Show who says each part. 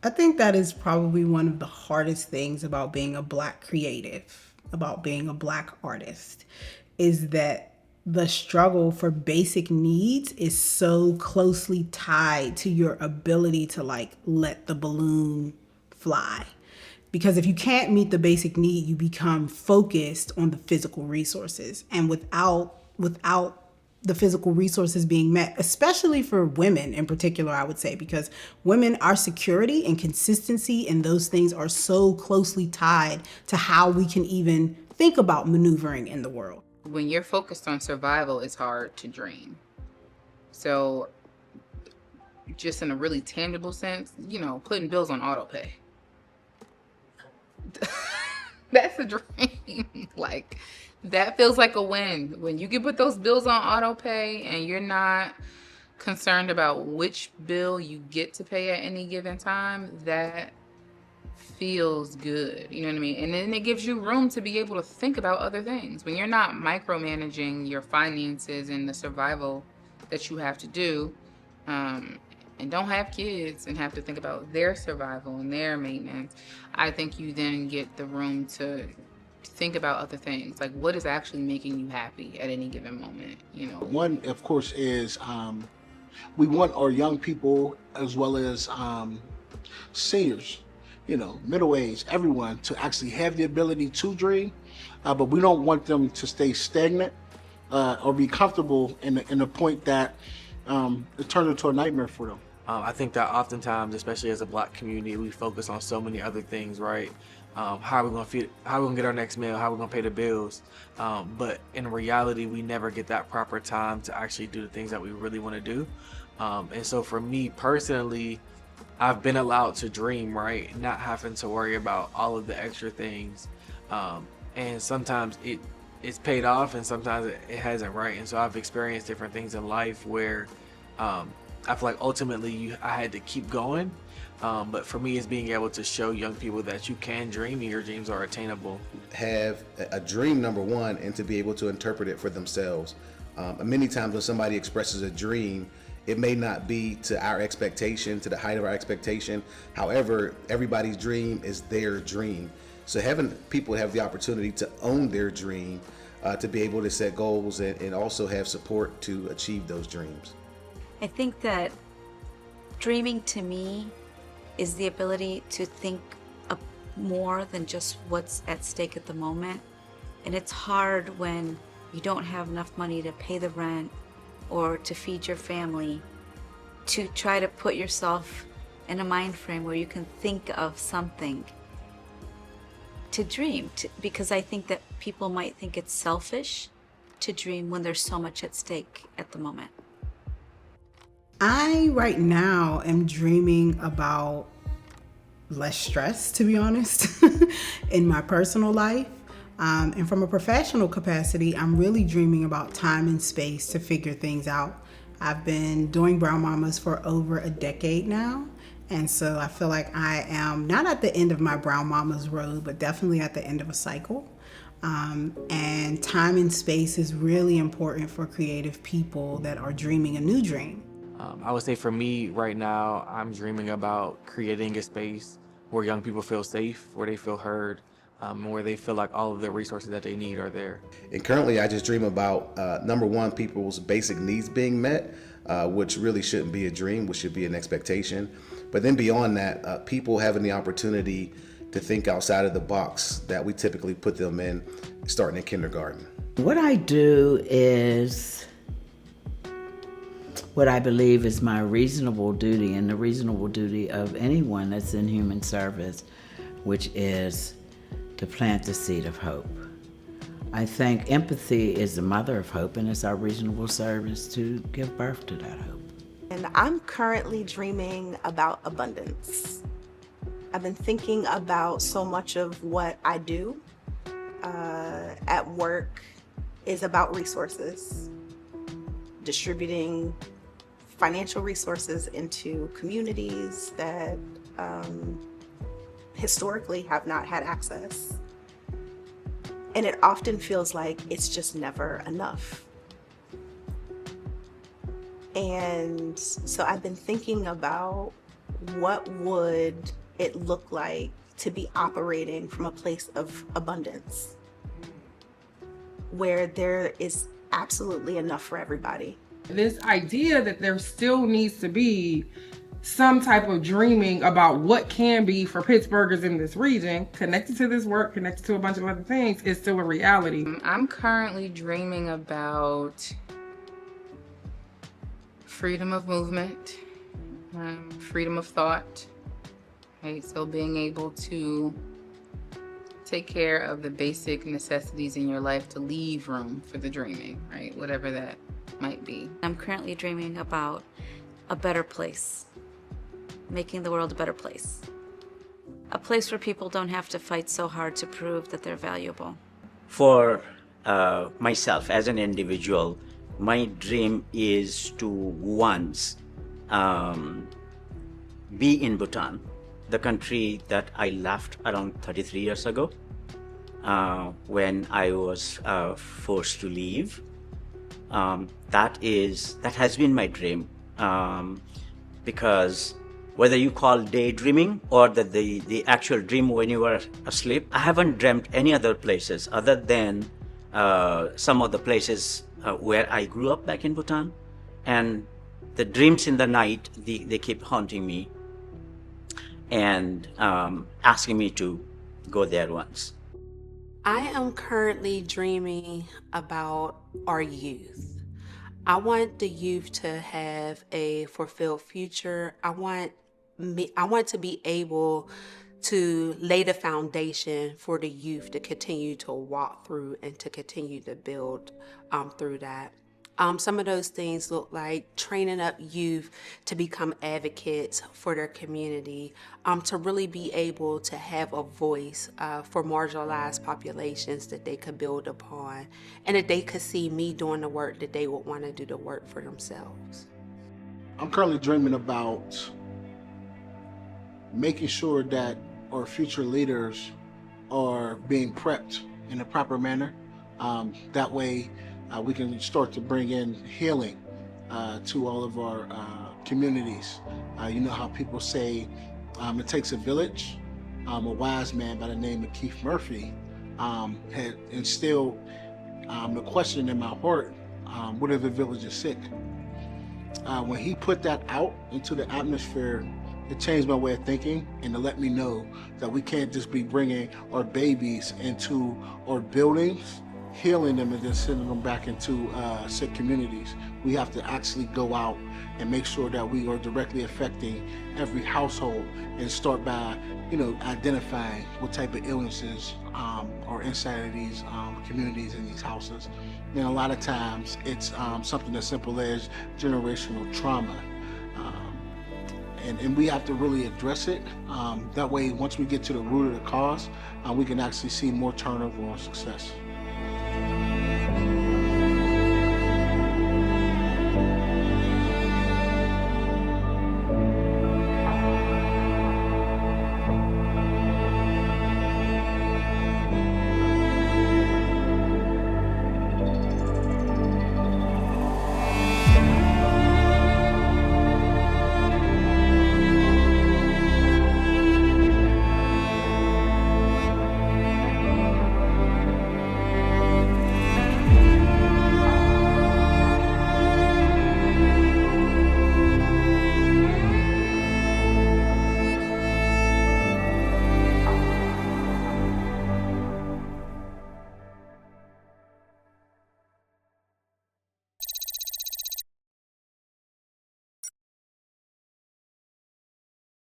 Speaker 1: I think that is probably one of the hardest things about being a Black creative, about being a Black artist, is that the struggle for basic needs is so closely tied to your ability to like let the balloon fly. Because if you can't meet the basic need, you become focused on the physical resources. And without the physical resources being met, especially for women in particular, I would say, because women, our security and consistency and those things are so closely tied to how we can even think about maneuvering in the world.
Speaker 2: When you're focused on survival, it's hard to dream. So just in a really tangible sense, putting bills on auto pay. That's a dream. Like, that feels like a win. When you can put those bills on auto pay and you're not concerned about which bill you get to pay at any given time, that feels good. You know what I mean? And then it gives you room to be able to think about other things. When you're not micromanaging your finances and the survival that you have to do, and don't have kids and have to think about their survival and their maintenance, I think you then get the room to think about other things, like what is actually making you happy at any given moment.
Speaker 3: One, of course, is we want our young people as well as seniors, middle age, everyone to actually have the ability to dream, but we don't want them to stay stagnant or be comfortable in the point that it turns into a nightmare for them.
Speaker 4: I think that oftentimes, especially as a Black community, we focus on so many other things, right? How are we gonna feed? How are we gonna get our next meal? How are we gonna pay the bills? But in reality, we never get that proper time to actually do the things that we really want to do. And so, for me personally, I've been allowed to dream, right? Not having to worry about all of the extra things. And sometimes it's paid off, and sometimes it hasn't, right? And so I've experienced different things in life where I feel like ultimately I had to keep going. But for me, it's being able to show young people that you can dream and your dreams are attainable.
Speaker 5: Have a dream, number one, and to be able to interpret it for themselves. Many times when somebody expresses a dream, it may not be to our expectation, to the height of our expectation. However, everybody's dream is their dream. So having people have the opportunity to own their dream, to be able to set goals and also have support to achieve those dreams.
Speaker 6: I think that dreaming to me is the ability to think of more than just what's at stake at the moment. And it's hard when you don't have enough money to pay the rent or to feed your family, to try to put yourself in a mind frame where you can think of something to dream, because I think that people might think it's selfish to dream when there's so much at stake at the moment.
Speaker 1: I right now am dreaming about less stress, to be honest, in my personal life. And from a professional capacity, I'm really dreaming about time and space to figure things out. I've been doing Brown Mamas for over a decade now. And so I feel like I am not at the end of my Brown Mamas road, but definitely at the end of a cycle. And time and space is really important for creative people that are dreaming a new dream.
Speaker 4: I would say for me right now, I'm dreaming about creating a space where young people feel safe, where they feel heard, where they feel like all of the resources that they need are there.
Speaker 5: And currently I just dream about, number one, people's basic needs being met, which really shouldn't be a dream, which should be an expectation. But then beyond that, people having the opportunity to think outside of the box that we typically put them in, starting in kindergarten.
Speaker 7: What I do is what I believe is my reasonable duty and the reasonable duty of anyone that's in human service, which is to plant the seed of hope. I think empathy is the mother of hope, and it's our reasonable service to give birth to that hope.
Speaker 8: And I'm currently dreaming about abundance. I've been thinking about so much of what I do at work is about resources, distributing financial resources into communities that historically have not had access. And it often feels like it's just never enough. And so I've been thinking about what would it look like to be operating from a place of abundance where there is absolutely enough for everybody?
Speaker 9: This idea that there still needs to be some type of dreaming about what can be for Pittsburghers in this region, connected to this work, connected to a bunch of other things, is still a reality.
Speaker 2: I'm currently dreaming about freedom of movement, freedom of thought, right? So being able to take care of the basic necessities in your life to leave room for the dreaming, right? Whatever that might be.
Speaker 6: I'm currently dreaming about a better place, making the world a better place. A place where people don't have to fight so hard to prove that they're valuable.
Speaker 10: For myself as an individual, my dream is to once be in Bhutan, the country that I left around 33 years ago when I was forced to leave. That has been my dream, because whether you call daydreaming or the actual dream when you were asleep, I haven't dreamt any other places other than some of the places where I grew up back in Bhutan. And the dreams in the night, they keep haunting me and asking me to go there once.
Speaker 11: I am currently dreaming about our youth. I want the youth to have a fulfilled future. I want to be able to lay the foundation for the youth to continue to walk through and to continue to build through that. Some of those things look like training up youth to become advocates for their community, to really be able to have a voice for marginalized populations that they could build upon, and that they could see me doing the work that they would want to do the work for themselves.
Speaker 3: I'm currently dreaming about making sure that our future leaders are being prepped in a proper manner. That way we can start to bring in healing to all of our communities. You know how people say it takes a village. A wise man by the name of Keith Murphy had instilled the question in my heart, what if the village is sick? When he put that out into the atmosphere, it changed my way of thinking, and to let me know that we can't just be bringing our babies into our buildings, healing them, and then sending them back into sick communities. We have to actually go out and make sure that we are directly affecting every household, and start by, identifying what type of illnesses are inside of these communities and these houses. And a lot of times it's something as simple as generational trauma. And we have to really address it. That way, once we get to the root of the cause, we can actually see more turnover or success.